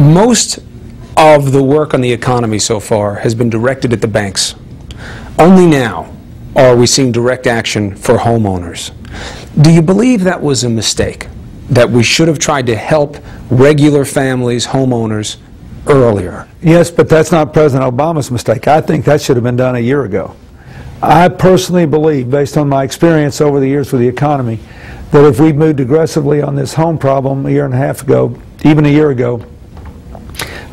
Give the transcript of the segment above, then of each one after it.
Most of the work on the economy so far has been directed at the banks. Only now are we seeing direct action for homeowners. Do you believe that was a mistake? That we should have tried to help regular families, homeowners, earlier? Yes, but that's not President Obama's mistake. I think that should have been done a year ago. I personally believe, based on my experience over the years with the economy, that if we moved aggressively on this home problem a year and a half ago, even a year ago,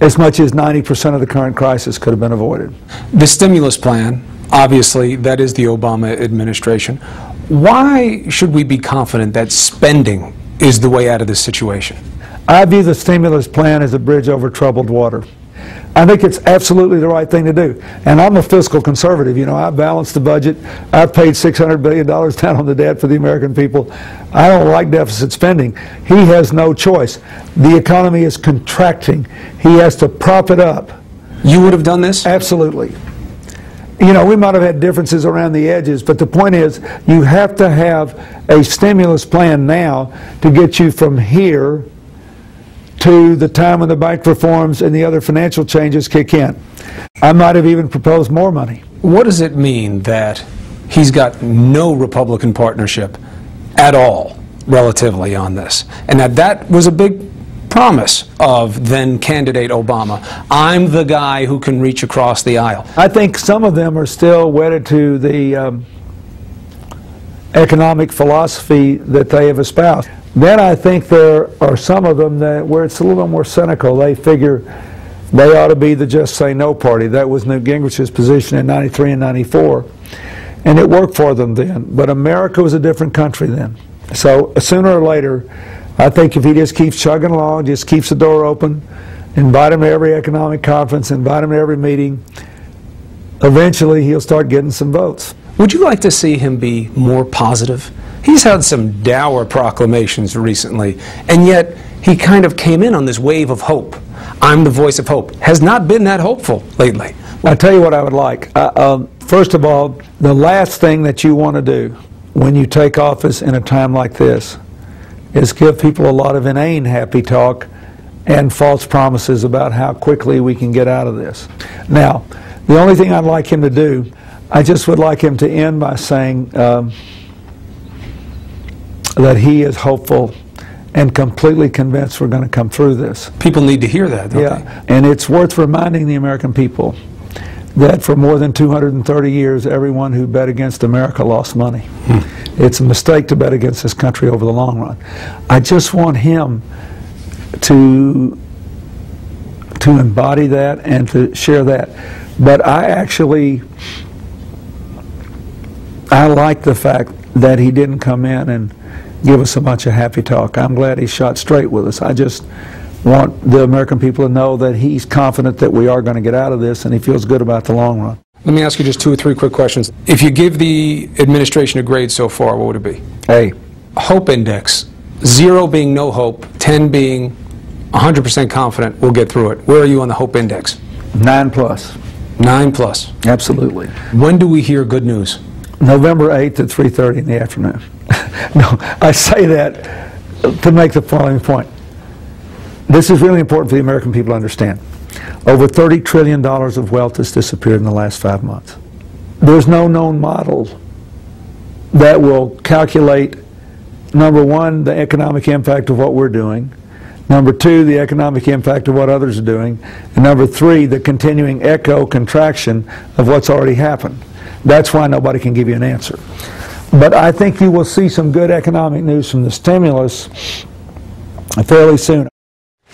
as much as 90% of the current crisis could have been avoided. The stimulus plan, obviously, that is the Obama administration. Why should we be confident that spending is the way out of this situation? I view the stimulus plan as a bridge over troubled water. I think it's absolutely the right thing to do. And I'm a fiscal conservative. You know, I balanced the budget. I've paid $600 billion down on the debt for the American people. I don't like deficit spending. He has no choice. The economy is contracting. He has to prop it up. You would have done this? Absolutely. You know, we might have had differences around the edges, but the point is you have to have a stimulus plan now to get you from here to the time when the bank reforms and the other financial changes kick in. I might have even proposed more money. What does it mean that he's got no Republican partnership at all, relatively, on this? And that was a big promise of then candidate Obama. I'm the guy who can reach across the aisle. I think some of them are still wedded to the economic philosophy that they have espoused. Then I think there are some of them that where it's a little more cynical. They figure they ought to be the just say no party. That was Newt Gingrich's position in '93 and '94, and it worked for them then. But America was a different country then. So sooner or later, I think if he just keeps chugging along, just keeps the door open, invite him to every economic conference, invite him to every meeting, eventually he'll start getting some votes. Would you like to see him be more positive? He's had some dour proclamations recently, and yet he kind of came in on this wave of hope. I'm the voice of hope. Has not been that hopeful lately. I'll tell you what I would like. First of all, the last thing that you want to do when you take office in a time like this is give people a lot of inane happy talk and false promises about how quickly we can get out of this. Now, the only thing I'd like him to do, I just would like him to end by saying that he is hopeful and completely convinced we're going to come through this. People need to hear that, don't they? And it's worth reminding the American people that for more than 230 years, everyone who bet against America lost money. It's a mistake to bet against this country over the long run. I just want him to embody that and to share that. But I like the fact that he didn't come in and give us a bunch of happy talk. I'm glad he shot straight with us. I just want the American people to know that he's confident that we are going to get out of this, and he feels good about the long run. Let me ask you just 2 or 3 quick questions. If you give the administration a grade so far, what would it be? A. Hope index, 0 being no hope, 10 being 100% confident we'll get through it. Where are you on the hope index? 9+. 9+. Absolutely. When do we hear good news? November 8th at 3:30 in the afternoon. No, I say that to make the following point. This is really important for the American people to understand. Over $30 trillion of wealth has disappeared in the last 5 months. There's no known model that will calculate, number one, the economic impact of what we're doing, number two, the economic impact of what others are doing, and number three, the continuing echo contraction of what's already happened. That's why nobody can give you an answer. But I think you will see some good economic news from the stimulus fairly soon.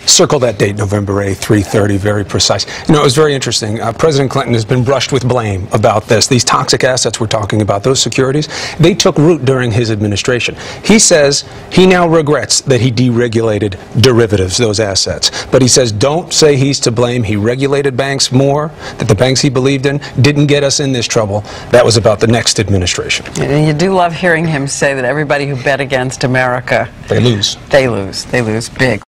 Circle that date, November 8th, 3:30, very precise. You know, it was very interesting. President Clinton has been brushed with blame about this. These toxic assets we're talking about, those securities, they took root during his administration. He says he now regrets that he deregulated derivatives, those assets. But he says don't say he's to blame. He regulated banks more, that the banks he believed in didn't get us in this trouble. That was about the next administration. And you do love hearing him say that everybody who bet against America, they lose. They lose. They lose big.